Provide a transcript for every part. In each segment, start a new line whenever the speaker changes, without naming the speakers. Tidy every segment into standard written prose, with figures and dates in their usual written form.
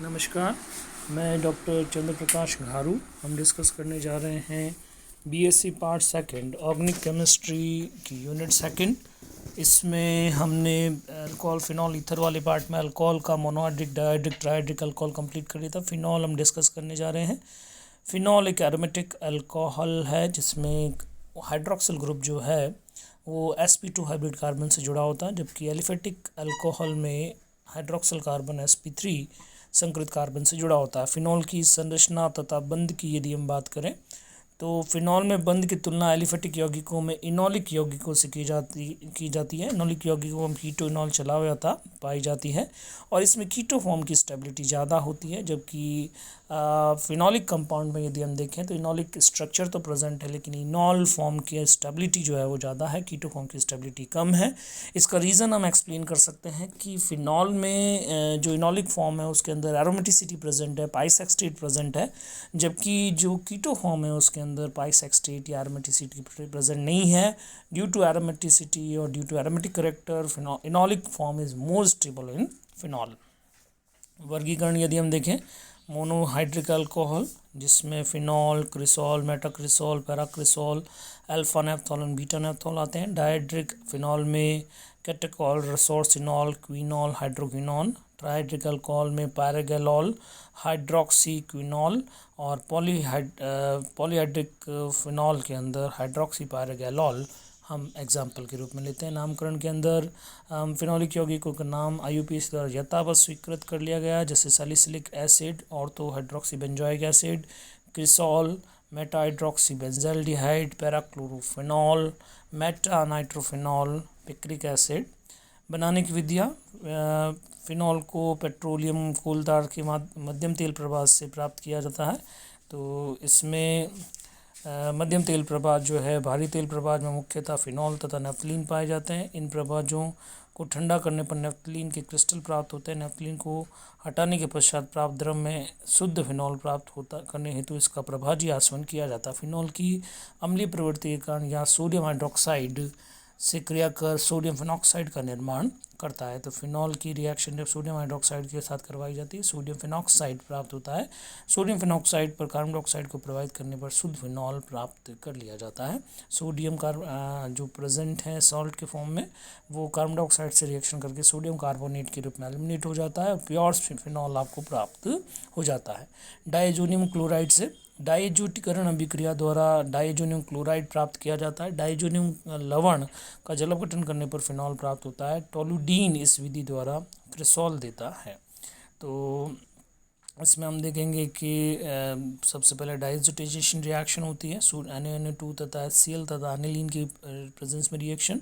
नमस्कार, मैं डॉक्टर चंद्र प्रकाश घारू। हम डिस्कस करने जा रहे हैं BSc part second organic chemistry की यूनिट सेकंड। इसमें हमने अल्कोहल फिनॉल ईथर वाले पार्ट में अल्कोहल का मोनोहाइड्रिक डायहाइड्रिक ट्राइहाइड्रिक अल्कोहल कंप्लीट कर लिया था। फिनॉल हम डिस्कस करने जा रहे हैं। फिनॉल एक एरोमेटिक अल्कोहल है जिसमें हाइड्रोक्सिल ग्रुप जो है वो sp2 हाइब्रिड कार्बन से जुड़ा होता है, जबकि एलिफेटिक अल्कोहल में हाइड्रोक्सिल कार्बन sp3 संकरित कार्बन से जुड़ा होता है। फिनॉल की संरचना तथा बंध की यदि हम बात करें तो फिनॉल में बंध की तुलना एलिफेटिक यौगिकों में इनोलिक यौगिकों से की जाती है। इनोलिक यौगिकों में कीटो इनॉल चलाव्यता पाई जाती है और इसमें कीटो फॉर्म की स्टेबिलिटी ज़्यादा होती है, जबकि फिनॉलिक कंपाउंड में यदि हम देखें तो इनोलिक स्ट्रक्चर तो प्रेजेंट है लेकिन इनॉल फॉर्म की स्टेबिलिटी जो है वो ज़्यादा है, कीटो फॉर्म की स्टेबिलिटी कम है। इसका रीज़न हम एक्सप्लेन कर सकते हैं कि फिनॉल में जो इनॉलिक फॉर्म है उसके अंदर एरोमेटिसिटी प्रेजेंट है, पाइसेक्सटेट प्रेजेंट है, जबकि जो कीटो फॉर्म है उसके अंदर पाइसेक्सटेट या एरोमेटिसिटी प्रेजेंट नहीं है। ड्यू टू एरोमेटिसिटी और due to aromatic character enolic form is more stable in phenol. वर्गीकरण यदि हम देखें, मोनोहाइड्रिक अल्कोहल जिसमें phenol, cresol, metacresol, paracresol, alpha naphthol और बीटा नेफ्थॉल आते हैं। डायहाइड्रिक फिनॉल में catechol, resorcinol, quinol, hydroquinone. Trihydric alcohol में पैरागैलॉल, हाइड्रोक्सी क्विनॉल और पॉलीहाइड्रिक फिनॉल के अंदर हाइड्रोक्सी पैरागैलॉल हम एग्जाम्पल के रूप में लेते हैं। नामकरण के अंदर फिनॉलिक यौगिकों का नाम IUPAC द्वारा यथावत स्वीकृत कर लिया गया, जैसे salicylic acid, ortho hydroxy benzoic acid, cresol, meta hydroxy benzaldehyde, parachlorophenol, meta nitrophenol, picric acid. बनाने की विधियाँ, फिनॉल को पेट्रोलियम कोलदार के मध्यम तेल प्रवाह से प्राप्त किया जाता है। तो इसमें मध्यम तेल प्रवाह जो है, भारी तेल प्रवाह में मुख्यतः फिनॉल तथा नेफ्थलीन पाए जाते हैं। इन प्रवाहों को ठंडा करने पर नेफ्थलीन के क्रिस्टल प्राप्त होते हैं। नेफ्थलीन को हटाने के पश्चात प्राप्त द्रव में शुद्ध फिनॉल प्राप्त करने हेतु इसका प्रभाजी आसवन किया जाता है। फिनॉल की अम्लीय प्रवृत्ति के कारण या सोडियम हाइड्रोक्साइड से क्रिया कर सोडियम फिनॉक्साइड का निर्माण करता है। तो फिनॉल की रिएक्शन जब सोडियम हाइड्रोक्साइड के साथ करवाई जाती है, सोडियम फिनॉक्साइड प्राप्त होता है। सोडियम फिनॉक्साइड पर कार्बन डाइऑक्साइड को प्रभावित करने पर शुद्ध फिनॉल प्राप्त कर लिया जाता है। सोडियम जो प्रेजेंट है सॉल्ट के फॉर्म में, वो कार्बन डाइऑक्साइड से रिएक्शन करके सोडियम कार्बोनेट के रूप में एलिमिनेट हो जाता है और प्योर फिनॉल आपको प्राप्त हो जाता है। डाइजोनियम क्लोराइड से डाइज्यूटीकरण अभिक्रिया द्वारा डाइजोनियम क्लोराइड प्राप्त किया जाता है। डाइजोनियम लवण का जलावघटन करने पर फिनॉल प्राप्त होता है। टोलुडीन इस विधि द्वारा क्रिसॉल देता है। तो इसमें हम देखेंगे कि सबसे पहले डाइजोटाइजेशन रिएक्शन होती है। NaNO2 तथा HCl तथा एनिलीन की प्रेजेंस में रिएक्शन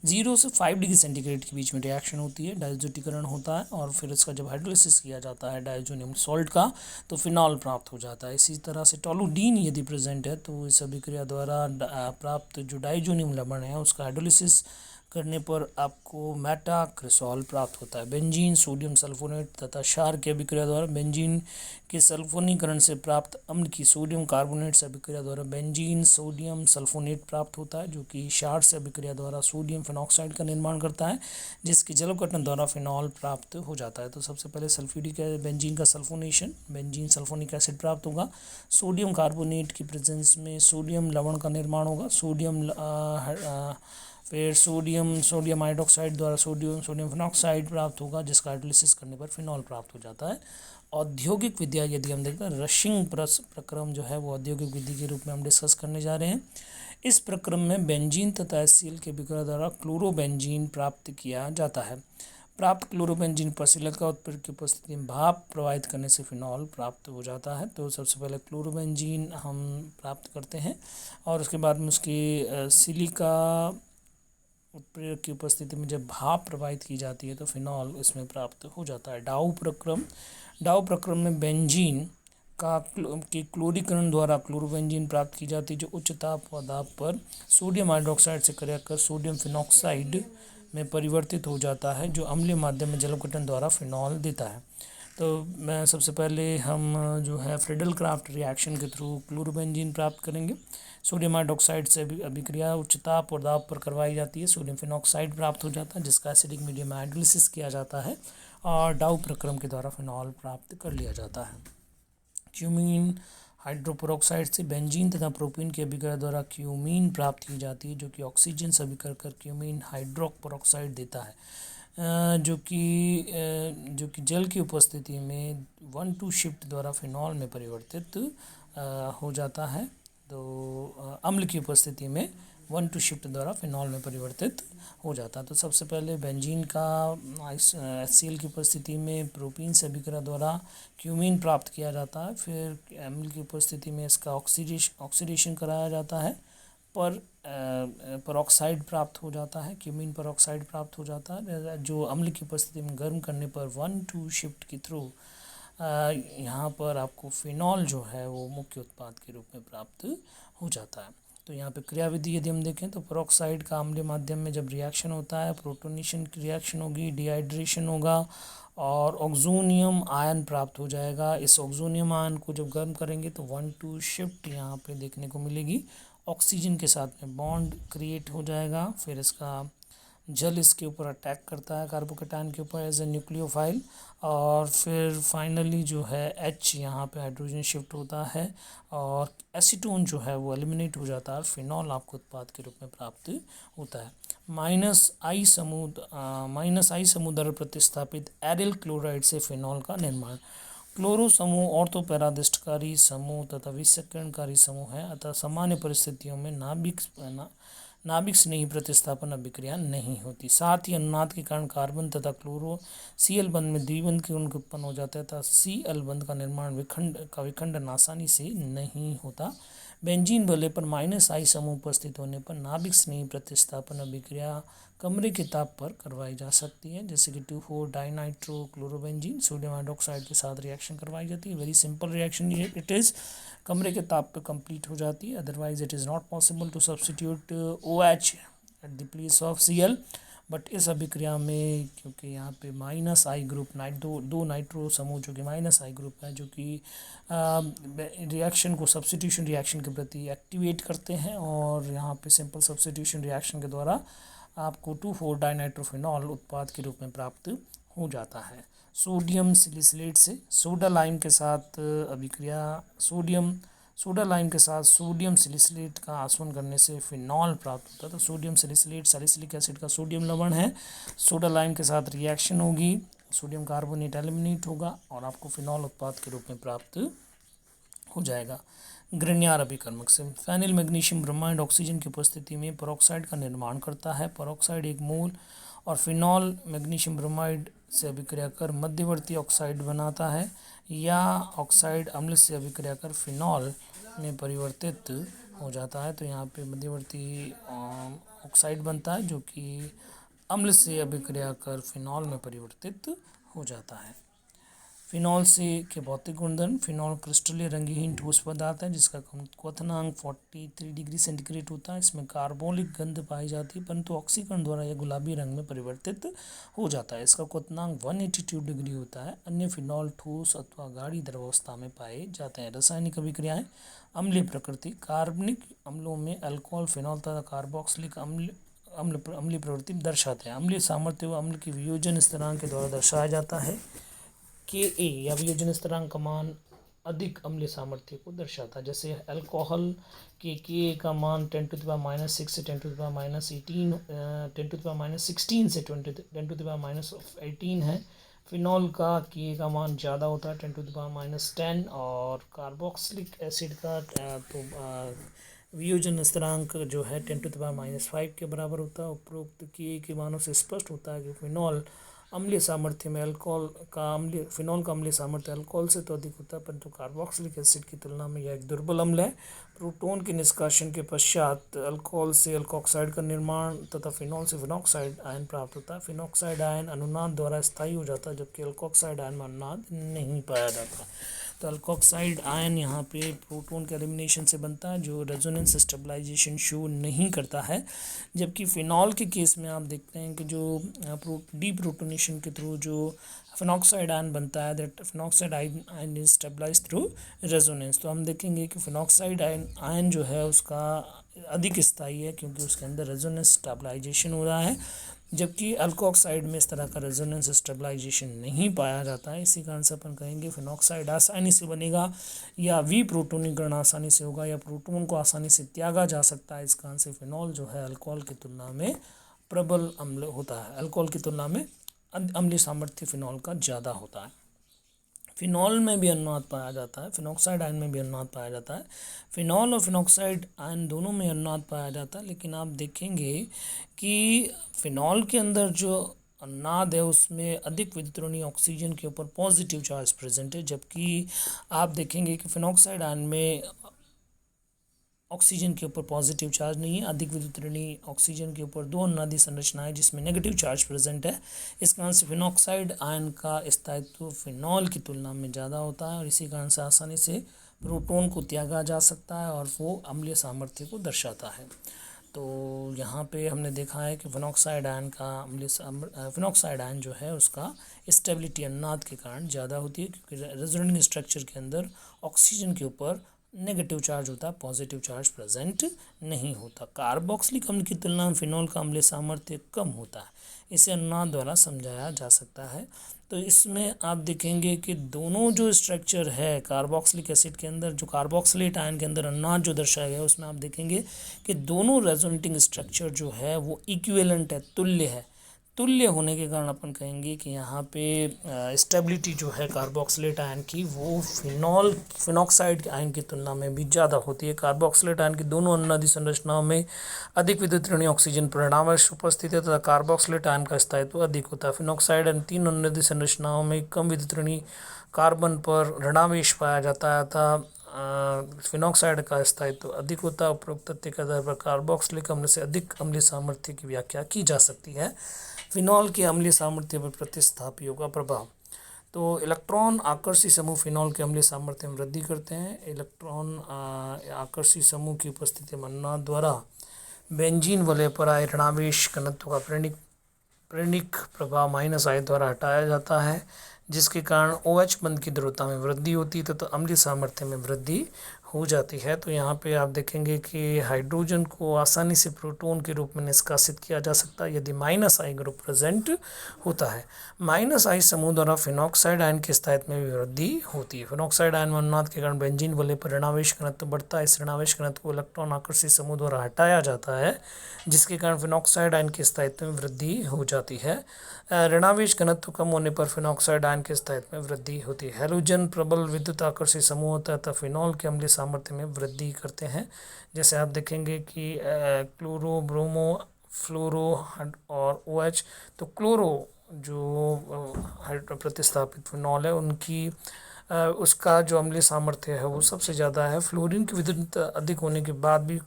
0 से 5 डिग्री सेंटीग्रेड के बीच में रिएक्शन होती है, डाइजोटीकरण होता है और फिर इसका जब हाइड्रोलिसिस किया जाता है डाइजोनियम सॉल्ट का तो फिनॉल प्राप्त हो जाता है। इसी तरह से टोलुडीन यदि प्रेजेंट है तो इस अभिक्रिया द्वारा प्राप्त जो डाइजोनियम लवण है उसका हाइड्रोलिसिस करने पर आपको मेटा क्रिसॉल प्राप्त होता है। बेंजीन, सोडियम सल्फोनेट तथा क्षार की अभिक्रिया द्वारा बेंजीन के सल्फोनीकरण से प्राप्त अम्ल की सोडियम कार्बोनेट से अभिक्रिया द्वारा बेंजीन सोडियम सल्फोनेट प्राप्त होता है, जो कि क्षार से अभिक्रिया द्वारा सोडियम फिनॉक्साइड का निर्माण करता है, जिसके जलावघटन द्वारा फिनॉल प्राप्त हो जाता है। तो सबसे पहले सल्फ्यूरिक बेंजीन का सल्फोनेशन, बेंजीन सल्फोनिक एसिड प्राप्त होगा। सोडियम कार्बोनेट की प्रेजेंस में सोडियम लवण का निर्माण होगा। फिर सोडियम हाइड्रोक्साइड द्वारा सोडियम फिनॉक्साइड प्राप्त होगा, जिसका हाइड्रोलिसिस करने पर फिनॉल प्राप्त हो जाता है। औद्योगिक विधियाँ यदि हम देखते हैं, रशिंग प्रक्रम जो है वो औद्योगिक विधि के रूप में हम डिस्कस करने जा रहे हैं। इस प्रक्रम में बेंजीन तथा HCl के विक्रिया द्वारा क्लोरोबेंजीन प्राप्त किया जाता है। प्राप्त क्लोरोबेंजीन पर सिलिका उत्प्रेरक की उपस्थिति में भाप प्रवाहित करने से फिनॉल प्राप्त हो जाता है। तो सबसे पहले क्लोरोबेंजीन हम प्राप्त करते हैं और उसके बाद में उसकी सिलिका उत्प्रेरक की उपस्थिति में जब भाप प्रवाहित की जाती है तो फिनॉल इसमें प्राप्त हो जाता है। डाउ प्रक्रम में बेंजीन के क्लोरीकरण द्वारा क्लोरोबेंजीन प्राप्त की जाती है, जो उच्च ताप व दाब पर सोडियम हाइड्रोक्साइड से क्रिया कर सोडियम फिनॉक्साइड में परिवर्तित हो जाता है, जो अम्लीय माध्यम में जलावघटन द्वारा फिनॉल देता है। तो मैं सबसे पहले हम जो है फ्रीडल क्राफ्ट रिएक्शन के थ्रू क्लोरोबेंजीन प्राप्त करेंगे। सोडियम हाइड्रोक्साइड से अभिक्रिया उच्च ताप और दाब पर करवाई जाती है, सोडियम फिनॉक्साइड प्राप्त हो जाता है, जिसका एसिडिक मीडियम में हाइड्रोलिसिस किया जाता है और डाउ प्रक्रम के द्वारा फिनॉल प्राप्त कर लिया जाता है। क्यूमीन हाइड्रोपेरोक्साइड से बेंजीन तथा प्रोपीन की अभिक्रिया द्वारा क्यूमीन प्राप्त की जाती है, जो कि ऑक्सीजन से अभिक्रिया कर क्यूमीन हाइड्रोपेरोक्साइड देता है, जो कि जल की उपस्थिति में 1,2 शिफ्ट द्वारा फिनॉल में परिवर्तित हो जाता है। तो अम्ल की उपस्थिति में 1,2 शिफ्ट द्वारा फिनॉल में परिवर्तित हो जाता है। तो सबसे पहले बेंजीन का HCl की उपस्थिति में प्रोपीन से अभिक्रिया द्वारा क्यूमीन प्राप्त किया जाता है। फिर अम्ल की उपस्थिति में इसका ऑक्सीडेशन कराया जाता है, परऑक्साइड प्राप्त हो जाता है, क्यूमीन परऑक्साइड प्राप्त हो जाता है, जो अम्ल की उपस्थिति में गर्म करने पर 1,2 शिफ्ट के थ्रू यहाँ पर आपको फिनॉल जो है वो मुख्य उत्पाद के रूप में प्राप्त हो जाता है। तो यहाँ पे क्रियाविधि यदि हम देखें तो परऑक्साइड का अम्लीय माध्यम में जब रिएक्शन होता है, प्रोटोनेशन की रिएक्शन होगी, डिहाइड्रेशन होगा और ऑक्सोनियम आयन प्राप्त हो जाएगा। इस ऑक्सोनियम आयन को जब गर्म करेंगे तो 1,2 शिफ्ट यहाँ पे देखने को मिलेगी, ऑक्सीजन के साथ में बॉन्ड क्रिएट हो जाएगा। फिर इसका जल इसके ऊपर अटैक करता है कार्बोकेटायन के ऊपर एज ए न्यूक्लियोफाइल, और फिर फाइनली जो है H यहाँ पे हाइड्रोजन शिफ्ट होता है और एसीटोन जो है वो एलिमिनेट हो जाता है और फिनॉल आपको उत्पाद के रूप में प्राप्त होता है। -I समूह द्वारा प्रतिस्थापित एरिल क्लोराइड से फिनॉल का निर्माण। क्लोरो समूह ऑर्थोपैरादिष्टकारी समूह तथा विसंकरणकारी समूह है, अतः सामान्य परिस्थितियों में नाभिक स्नेही प्रतिस्थापन अभिक्रिया नहीं होती। साथ ही अनुनाद के कारण कार्बन तथा क्लोरो Cl बंध में द्विबंध के गुण उत्पन्न हो जाते हैं तथा Cl बंध का निर्माण विखंडन आसानी से नहीं होता। बेंजीन भले पर -I समूह उपस्थित होने पर नाभिक स्नेही प्रतिस्थापन अभिक्रिया कमरे के ताप पर करवाई जा सकती है, जैसे कि 2,4 डाइनाइट्रो क्लोरोबेंजीन सोडियम हाइड्रोक्साइड के साथ रिएक्शन करवाई जाती है। Very simple reaction it is, कमरे के ताप पर कंप्लीट हो जाती है। Otherwise it is not possible to substitute OH at the place of Cl। But इस अभिक्रिया में क्योंकि यहाँ पे -I ग्रुप दो नाइट्रो समूह जो कि -I ग्रुप है, जो कि रिएक्शन को सब्स्टिट्यूशन रिएक्शन के प्रति एक्टिवेट करते हैं, और यहाँ पे सिंपल सब्स्टिट्यूशन रिएक्शन के द्वारा आपको 2,4 डाइनाइट्रोफिनॉल उत्पाद के रूप में प्राप्त हो जाता है। सोडियम सिलिसिलेट से सोडा लाइम के साथ अभिक्रिया सोडा लाइम के साथ सोडियम सिलिसिलेट का आसवन करने से फिनॉल प्राप्त होता है। तो सोडियम सिलिसिलेट सैलिसिलिक एसिड का सोडियम लवण है, सोडा लाइम के साथ रिएक्शन होगी, सोडियम कार्बोनेट एलिमिनेट होगा और आपको फिनॉल उत्पाद के रूप में प्राप्त हो जाएगा। ग्रिग्नार्ड अभिकर्मक से फेनिल मैग्नीशियम ब्रोमाइड ऑक्सीजन की उपस्थिति में परऑक्साइड का निर्माण करता है। परऑक्साइड एक मोल और फिनॉल मैग्नीशियम ब्रोमाइड से अभिक्रिया कर मध्यवर्ती ऑक्साइड बनाता है, या ऑक्साइड अम्ल से अभिक्रिया कर फिनॉल में परिवर्तित हो जाता है। तो यहाँ पे मध्यवर्ती ऑक्साइड बनता है जो कि अम्ल से अभिक्रिया कर फिनॉल में परिवर्तित हो जाता है। फिनॉल से के भौतिक गुणधर्म। फिनॉल क्रिस्टलीय रंगहीन ठोस पदार्थ है जिसका क्वथनांक 43 डिग्री सेंटीग्रेड होता है। इसमें कार्बोनिक गंध पाई जाती है, परंतु ऑक्सीकरण द्वारा यह गुलाबी रंग में परिवर्तित हो जाता है। इसका क्वथनांक 182 डिग्री होता है। अन्य फिनॉल ठोस अथवा गाढ़ी द्रवावस्था में पाए जाते हैं। रासायनिक अभिक्रियाएं। अम्लीय प्रकृति। कार्बनिक अम्लों में अल्कोहल, फिनॉल तथा कार्बोक्सिलिक अम्लीय प्रवृत्ति दर्शाते हैं। अम्लीय सामर्थ्य व अम्ल की वियोजन स्थिरांक के द्वारा दर्शाया जाता है। Ka या वियोजन स्थिरांक का मान अधिक अम्लीय सामर्थ्य को दर्शाता है। जैसे अल्कोहल के Ka का मान 10⁻⁻6 से 10⁻18 10⁻16 से 10⁻18 है। फिनॉल का Ka का मान ज़्यादा होता है 10⁻10, और कार्बोक्सिलिक एसिड का वियोजन स्थिरांक जो है 10⁻5 के बराबर होता है। उपरोक्त Ka के मानों से स्पष्ट होता है कि फिनॉल अम्लीय सामर्थ्य में फिनॉल का अम्लीय सामर्थ्य अल्कोहल से तो अधिक होता है, परंतु कार्बोक्सिलिक एसिड की तुलना में यह एक दुर्बल अम्ल है। प्रोटॉन के निष्कासन के पश्चात अल्कोहल से अल्कोक्साइड का निर्माण तथा फिनॉल से फिनॉक्साइड आयन प्राप्त होता है। फिनॉक्साइड आयन अनुनाद द्वारा स्थायी हो जाता है, जबकि अल्कोक्साइड आयन में अनुनाद नहीं पाया जाता। तो अल्कोक्साइड आयन यहाँ पे प्रोटॉन के एलिमिनेशन से बनता है, जो रेजोनेंस स्टेबलाइजेशन शो नहीं करता है। जबकि फिनॉल के केस में आप देखते हैं कि जो डीप्रोटोनेशन के थ्रू जो फिनॉक्साइड आयन बनता है, that phenoxide ion is stabilize through resonance. तो हम देखेंगे कि फिनॉक्साइड आयन जो है उसका अधिक स्थायी है, क्योंकि उसके अंदर रेजोनेंस स्टेबलाइजेशन हो रहा है। जबकि अल्कोक्साइड में इस तरह का रेजोनेंस स्टेबलाइजेशन नहीं पाया जाता है। इसी कारण से अपन कहेंगे फिनॉक्साइड आसानी से बनेगा या विप्रोटोनीकरण आसानी से होगा या प्रोटॉन को आसानी से त्यागा जा सकता है। इस कारण से फिनॉल जो है अल्कोहल की तुलना में प्रबल अम्ल होता है। अल्कोहल की तुलना में अम्लीय सामर्थ्य फिनॉल का ज़्यादा होता है। फिनॉल में भी अनुनाद पाया जाता है, फिनॉक्साइड आयन में भी अनुनाद पाया जाता है। फिनॉल और फिनॉक्साइड आयन दोनों में अनुनाद पाया जाता है, लेकिन आप देखेंगे कि फिनॉल के अंदर जो अनुनाद है उसमें अधिक विद्युतऋणी ऑक्सीजन के ऊपर पॉजिटिव चार्ज प्रेजेंट है, जबकि आप देखेंगे कि फिनॉक्साइड आयन में ऑक्सीजन के ऊपर पॉजिटिव चार्ज नहीं है। अधिक विद्युतऋणी ऑक्सीजन के ऊपर दो अनुनादी संरचनाएं जिसमें नेगेटिव चार्ज प्रेजेंट है। इस कारण से फिनॉक्साइड आयन का स्थायित्व फिनॉल की तुलना में ज़्यादा होता है और इसी कारण से आसानी से प्रोटॉन को त्यागा जा सकता है और वो अम्लीय सामर्थ्य को दर्शाता है। तो यहाँ पे हमने देखा है कि फिनॉक्साइड आयन का फिनॉक्साइड आयन जो है उसका स्टेबिलिटी अनुनाद के कारण ज़्यादा होती है, क्योंकि रेजोनेंस स्ट्रक्चर के अंदर ऑक्सीजन के ऊपर नेगेटिव चार्ज होता है, पॉजिटिव चार्ज प्रेजेंट नहीं होता। कार्बोक्सिलिक अम्ल की तुलना में फिनॉल का अम्लीय सामर्थ्य कम होता है। इसे अनुनाद द्वारा समझाया जा सकता है। तो इसमें आप देखेंगे कि दोनों जो स्ट्रक्चर है कार्बोक्सिलिक एसिड के अंदर, जो कार्बोक्सिलेट आयन के अंदर अनुनाद जो दर्शाया गया है, उसमें आप देखेंगे कि दोनों रेजोनेटिंग स्ट्रक्चर जो है वो इक्विवेलेंट है, तुल्य है। तुल्य होने के कारण अपन कहेंगे कि यहाँ पे स्टेबिलिटी जो है कार्बोक्सिलेट आयन की वो फिनॉक्साइड आयन की तुलना में भी ज़्यादा होती है। कार्बोक्सिलेट आयन की दोनों अनुनादी संरचनाओं में अधिक विद्युतऋणी ऑक्सीजन परिणामवश उपस्थित है तथा कार्बोक्सिलेट आयन का स्थायित्व अधिक होता है। फिनॉक्साइड आयन तीन अनुनादी संरचनाओं में कम विद्युतऋणी कार्बन पर ऋणावेश पाया जाता है तथा फिनॉक्साइड का स्थायित्व अधिक होता है। उपरोक्त तथ्य के आधार पर कार्बोक्सिलिक अम्ल से अधिक अम्लीय सामर्थ्य की व्याख्या की जा सकती है। फिनॉल के अम्लीय सामर्थ्य पर प्रतिस्थापियों का प्रभाव। तो इलेक्ट्रॉन आकर्षी समूह फिनॉल के अम्लीय सामर्थ्य में वृद्धि करते हैं। इलेक्ट्रॉन आकर्षी समूह की उपस्थिति में अनुनाद द्वारा बेंजीन वलय पर आए ऋणावेश घनत्व का प्रेरणिक प्रभाव -I द्वारा हटाया जाता है, जिसके कारण OH बंध की द्रव्यता में वृद्धि होती है तथा अम्लीय सामर्थ्य में वृद्धि हो जाती है। तो यहाँ पे आप देखेंगे कि हाइड्रोजन को आसानी से प्रोटॉन के रूप में निष्कासित किया जा सकता है यदि -I ग्रुप प्रेजेंट होता है। -I समूह द्वारा फिनॉक्साइड आयन के स्थायित्व में भी वृद्धि होती है। फिनॉक्साइड आयन में अनुनाद के कारण बेंजीन वलय पर ऋणावेश घनत्व बढ़ता है। इस ऋणावेश घनत्व को इलेक्ट्रॉन आकर्षी समूह द्वारा हटाया जाता है, जिसके कारण फिनॉक्साइड आयन के स्थायित्व में वृद्धि हो जाती है। ऋणावेश घनत्व कम होने पर फिनॉक्साइड आयन के स्थायित्व में वृद्धि होती है। हैलोजन प्रबल विद्युत आकर्षी समूह होता है तथा फिनॉल के अम्लीय सामर्थ्य में वृद्धि करते हैं। जैसे आप देखेंगे कि क्लोरो, ब्रोमो, फ्लोरो और OH। तो क्लोरो जो प्रतिस्थापित फिनॉल है उनकी उसका जो अम्लीय सामर्थ्य है वो सबसे ज़्यादा है। फ्लोरीन की विद्युत अधिक होने के बाद भी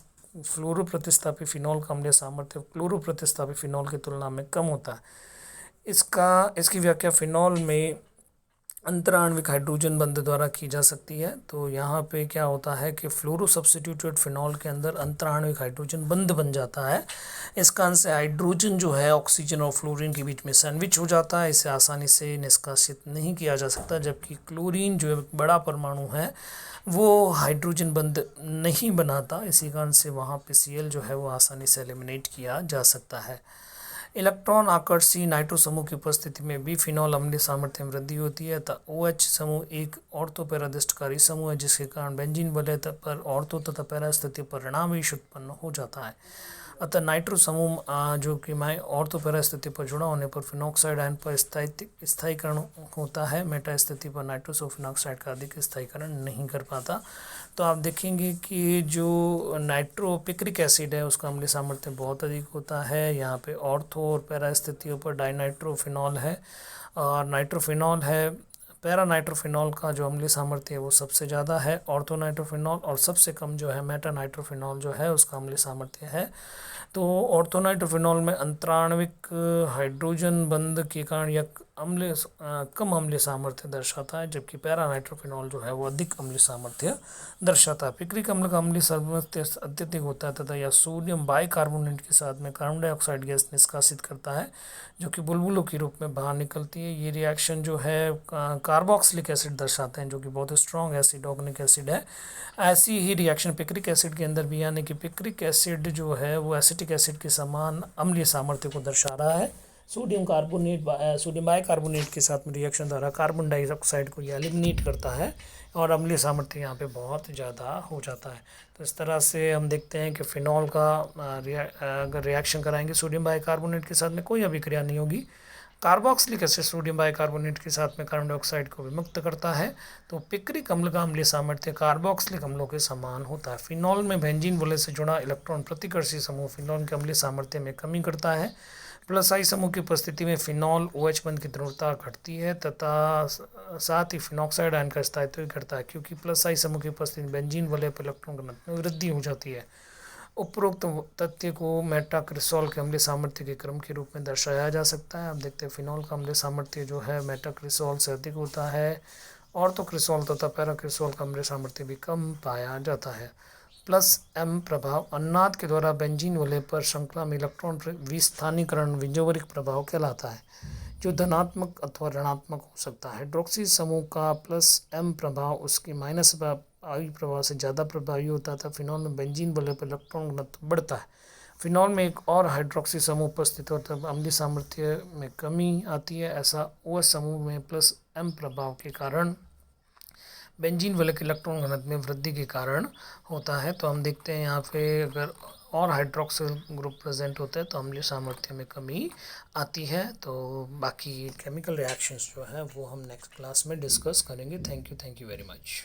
फ्लोरो प्रतिस्थापित फिनॉल का अम्लीय सामर्थ्य क्लोरो प्रतिस्थापित फिनॉल की तुलना में कम होता है। इसकी व्याख्या फिनॉल में अंतराण्विक हाइड्रोजन बंध द्वारा की जा सकती है। तो यहाँ पे क्या होता है कि फ्लोरो सब्स्टिट्यूटेड फिनॉल के अंदर अंतराण्विक हाइड्रोजन बंध बन जाता है। इस कारण से हाइड्रोजन जो है ऑक्सीजन और फ्लोरीन के बीच में सैंडविच हो जाता है। इसे आसानी से निष्कासित नहीं किया जा सकता, जबकि क्लोरीन जो एक बड़ा परमाणु है वो हाइड्रोजन बंध नहीं बनाता। इसी कारण से वहाँ पे Cl जो है वो आसानी से एलिमिनेट किया जा सकता है। इलेक्ट्रॉन आकर्षी नाइट्रो समूह की उपस्थिति में भी फिनॉल अम्लीय सामर्थ्य में वृद्धि होती है तथा OH समूह एक ऑर्थो पैरादिष्टकारी समूह है, जिसके कारण बेंजीन वलय पर ऑर्थो तथा पैरा स्थिति पर ऋणावेश उत्पन्न हो जाता है। अतः नाइट्रो समूह जो कि ऑर्थो पैरा स्थिति पर जुड़ा होने पर फिनॉक्साइड आयन पर स्थायीकरण होता है। मेटा स्थिति पर नाइट्रोस और फिनॉक्साइड का अधिक स्थायीकरण नहीं कर पाता। तो आप देखेंगे कि जो नाइट्रोपिक्रिक एसिड है उसका अम्लीय सामर्थ्य बहुत अधिक होता है। यहाँ पे ऑर्थो और पैरा स्थितियों पर डाइनाइट्रोफिनॉल है और नाइट्रोफिनॉल है। पैरा नाइट्रोफिनॉल का जो अम्लीय सामर्थ्य है वो सबसे ज़्यादा है। ऑर्थो नाइट्रोफिनॉल और सबसे कम जो है मेटा नाइट्रोफिनॉल जो है उसका अम्लीय सामर्थ्य है। तो ऑर्थो नाइट्रोफिनॉल में अंतराण्विक हाइड्रोजन बंध के कारण या कम अम्लीय सामर्थ्य दर्शाता है, जबकि पैरा नाइट्रोफिनॉल जो है वो अधिक अम्लीय सामर्थ्य दर्शाता है। पिक्रिक अम्ल का अम्लीय सामर्थ्य अत्यधिक होता है तथा यह सोडियम बाइकार्बोनेट के साथ में कार्बन डाइऑक्साइड गैस निष्कासित करता है, जो कि बुलबुलों के रूप में बाहर निकलती है। ये रिएक्शन जो है कार्बोक्सिलिक एसिड दर्शाते हैं, जो कि बहुत स्ट्रॉन्ग एसिड ऑर्गेनिक एसिड है। ऐसी ही रिएक्शन पिक्रिक एसिड के अंदर भी, यानी कि पिक्रिक एसिड जो है वो एसिटिक एसिड के समान अम्लीय सामर्थ्य को दर्शा रहा है। सोडियम बाइकार्बोनेट के साथ में रिएक्शन द्वारा कार्बन डाइऑक्साइड को ये एलिमिनेट करता है और अम्लीय सामर्थ्य यहाँ पे बहुत ज़्यादा हो जाता है। तो इस तरह से हम देखते हैं कि फिनॉल का अगर रिएक्शन कराएंगे सोडियम बाइकार्बोनेट के साथ में कोई अभिक्रिया नहीं होगी। कार्बोक्सिलिक एसिड सोडियम बाइकार्बोनेट के साथ में कार्बन डाइऑक्साइड को विमुक्त करता है। तो पिक्रिक अम्ल का अम्लीय सामर्थ्य कार्बोक्सिलिक अम्लों के समान होता है। फिनॉल में बेंजीन वलय से जुड़ा इलेक्ट्रॉन प्रतिकर्षी समूह फिनॉल के अम्लीय सामर्थ्य में कमी करता है। प्लस आई समूह की उपस्थिति में फिनॉल OH बंध की द्रव्यता घटती है तथा साथ ही फिनॉक्साइड आयन का स्थायित्व घटता है, क्योंकि प्लस आई समूह की उपस्थिति में बेंजीन वलय पर इलेक्ट्रॉन घनत्व में वृद्धि हो जाती है। उपरोक्त तथ्य को मेटाक्रिसॉल के अम्लीय सामर्थ्य के क्रम के रूप में दर्शाया जा सकता है। अब देखते हैं फिनॉल का अम्लीय सामर्थ्य जो है मेटाक्रिसॉल से अधिक होता है। ऑर्थोक्रिसॉल तथा पैराक्रिसॉल का अम्लीय सामर्थ्य भी कम पाया जाता है। प्लस M प्रभाव अन्नाद के द्वारा बेंजीन वलय पर श्रृंखला में इलेक्ट्रॉन विस्थानीकरण विंजोवरिक प्रभाव कहलाता है, जो धनात्मक अथवा ऋणात्मक हो सकता है। हाइड्रोक्सी समूह का प्लस M प्रभाव उसके माइनस आई प्रभाव से ज़्यादा प्रभावी होता था। फिनॉल में बेंजीन वलय पर इलेक्ट्रॉन घनत्व बढ़ता है। फिनॉल में एक और हाइड्रोक्सी समूह उपस्थित होता है, अम्लीय सामर्थ्य में कमी आती है। ऐसा OH समूह में प्लस M प्रभाव के कारण बेंजीन वलय के इलेक्ट्रॉन घनत्व में वृद्धि के कारण होता है। तो हम देखते हैं यहाँ पे अगर और हाइड्रोक्सिल ग्रुप प्रेजेंट होते हैं तो अम्लीय सामर्थ्य में कमी आती है। तो बाकी केमिकल रिएक्शंस जो है वो हम नेक्स्ट क्लास में डिस्कस करेंगे। Thank you very much.